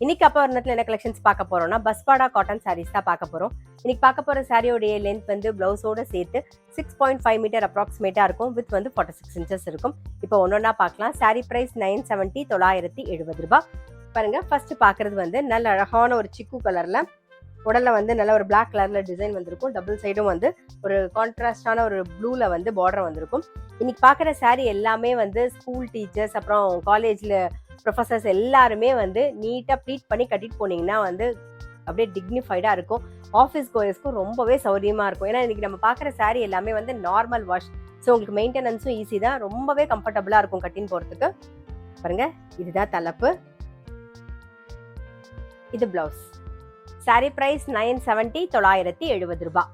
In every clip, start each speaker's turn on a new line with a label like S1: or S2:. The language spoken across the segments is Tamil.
S1: இன்னைக்கு அப்போ வர்ணத்தில் என்ன கலெக்ஷன்ஸ் பார்க்க போறோம்னா பஸ்பாடா காட்டன் சாரீஸ் தான் பார்க்க போறோம். இன்னைக்கு பார்க்க போற சாரியோடைய லென்த் வந்து பிளவுஸோட சேர்த்து 6.5 மீட்டர் அப்ராக்சிமேட்டா இருக்கும். வித் வந்து 46 இன்ச்சஸ் இருக்கும். இப்போ ஒன்னொன்னா பார்க்கலாம். சாரி பிரைஸ் 970 970 ரூபாய். பாருங்க, ஃபர்ஸ்ட் பாக்குறது வந்து நல்ல அழகான ஒரு சிக்கு கலர்ல உடல்ல வந்து நல்ல ஒரு பிளாக் கலர்ல டிசைன் வந்திருக்கும். டபுள் சைடும் வந்து ஒரு கான்ட்ராஸ்டான ஒரு ப்ளூல வந்து பார்டர் வந்திருக்கும். இன்னைக்கு பாக்குற சாரி எல்லாமே வந்து ஸ்கூல் டீச்சர்ஸ் அப்புறம் காலேஜ்ல ப்ரொஃபஸர்ஸ் எல்லாருமே வந்து நீட்டாக ப்ளீட் பண்ணி கட்டிட்டு போனீங்கன்னா வந்து அப்படியே டிக்னிஃபைடாக இருக்கும். ஆஃபீஸ் கோயர்ஸ்க்கும் ரொம்பவே சௌரியமாக இருக்கும். ஏன்னா இன்னைக்கு நம்ம பார்க்குற சாரீ எல்லாமே வந்து நார்மல் வாஷ். ஸோ உங்களுக்கு மெயின்டெனன்ஸும் ஈஸி தான். ரொம்பவே கம்ஃபர்டபுளாக இருக்கும் கட்டின்னு போகிறதுக்கு. பாருங்க, இதுதான் தலைப்பு, இது பிளவுஸ். சாரீ பிரைஸ் 970 970 ரூபாய்.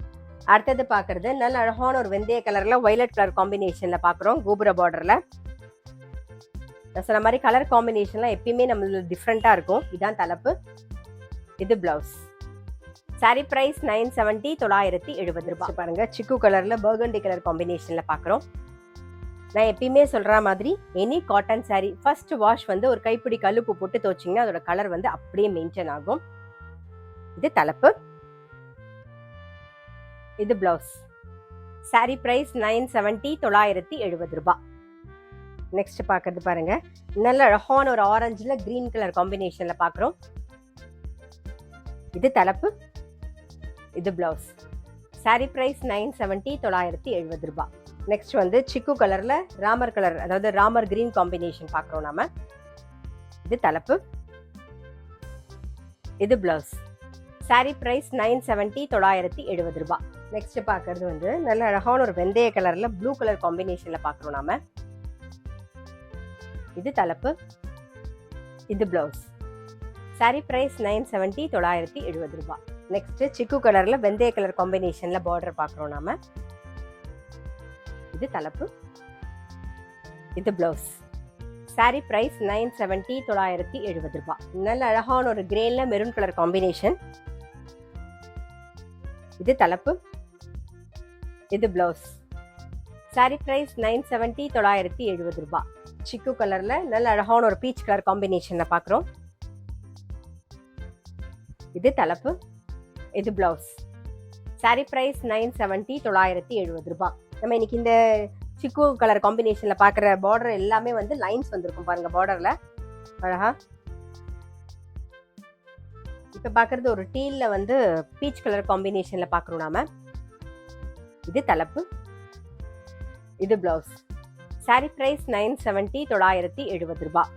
S1: அடுத்தது பார்க்கறது நல்ல அழகான ஒரு வெந்தய கலரில் வயலட் கலர் காம்பினேஷனில் பார்க்குறோம். கோபுர பார்டரில் நான் சொன்ன மாதிரி கலர் காம்பினேஷன்லாம் எப்பயுமே நம்மளுக்கு டிஃப்ரெண்ட்டாக இருக்கும். இதுதான் தலைப்பு, இது பிளவுஸ். சாரி பிரைஸ் 970 970 ரூபாய். பாருங்க, சிக்கு கலர்ல பர்கண்டி கலர் காம்பினேஷன்ல பார்க்குறோம். நான் எப்பயுமே சொல்ற மாதிரி any cotton sorry first wash வந்து ஒரு கைப்பிடி கல்லுப்பு போட்டு துவச்சிங்கன்னா அதோட கலர் வந்து அப்படியே மெயின்டைன் ஆகும். இது தலைப்பு, இது பிளவுஸ். சாரி பிரைஸ் 970 970 ரூபாய். நெக்ஸ்ட் பார்க்கறது பாருங்க, நல்ல அழகான ஒரு ஆரஞ்சுல கிரீன் கலர் காம்பினேஷன்ல பார்க்குறோம். இது தலைப்பு, இது பிளவுஸ். சாரி பிரைஸ் 970 970 ரூபாய். நெக்ஸ்ட் வந்து சிக்கு கலர்ல ராமர் கலர், அதாவது ராமர் கிரீன் காம்பினேஷன் பார்க்குறோம் நாம. இது தலைப்பு, இது பிளவுஸ். சாரி பிரைஸ் 970 970 ரூபாய். நெக்ஸ்ட் பார்க்கறது வந்து நல்ல அழகான ஒரு வெந்தய கலர்ல ப்ளூ கலர் காம்பினேஷன்ல பார்க்குறோம் நாம. இது தலைப்பு, இது பிளவுஸ். சாரி பிரைஸ் 970 970 ரூபாய். நெக்ஸ்ட் சிக்கு கலர்ல வெந்தய கலர் காம்பினேஷன்ல பார்டர் பார்க்குறோம் நாம. இது தலைப்பு, இது பிளவுஸ். சாரி பிரைஸ் 970 970 ரூபாய். நல்ல அழகான ஒரு கிரேல மெரூன் கலர் காம்பினேஷன். இது தலைப்பு, இது பிளவுஸ். சாரி பிரைஸ் 970 970 ரூபாய். சிக்கு கலர்ல நல்ல அழகான ஒரு பீச் கலர் காம்பினேஷன்ல பார்க்குறோம். இது தலைப்பு, இது பிளவுஸ். சாரி பிரைஸ் 970 970 ரூபாய். நம்ம இன்னைக்கு இந்த சிக்கு கலர் காம்பினேஷன்ல பார்க்குற பார்டர் எல்லாமே வந்து லைன்ஸ் வந்திருக்கும் பாருங்க பார்டர்ல அழகா. இப்ப பார்க்கறது ஒரு டீல்ல வந்து பீச் கலர் காம்பினேஷன்ல பார்க்குறோம் நாம. இது தலைப்பு, இது பிளவுஸ். சாரி பிரைஸ் 970 970 ரூபாய்.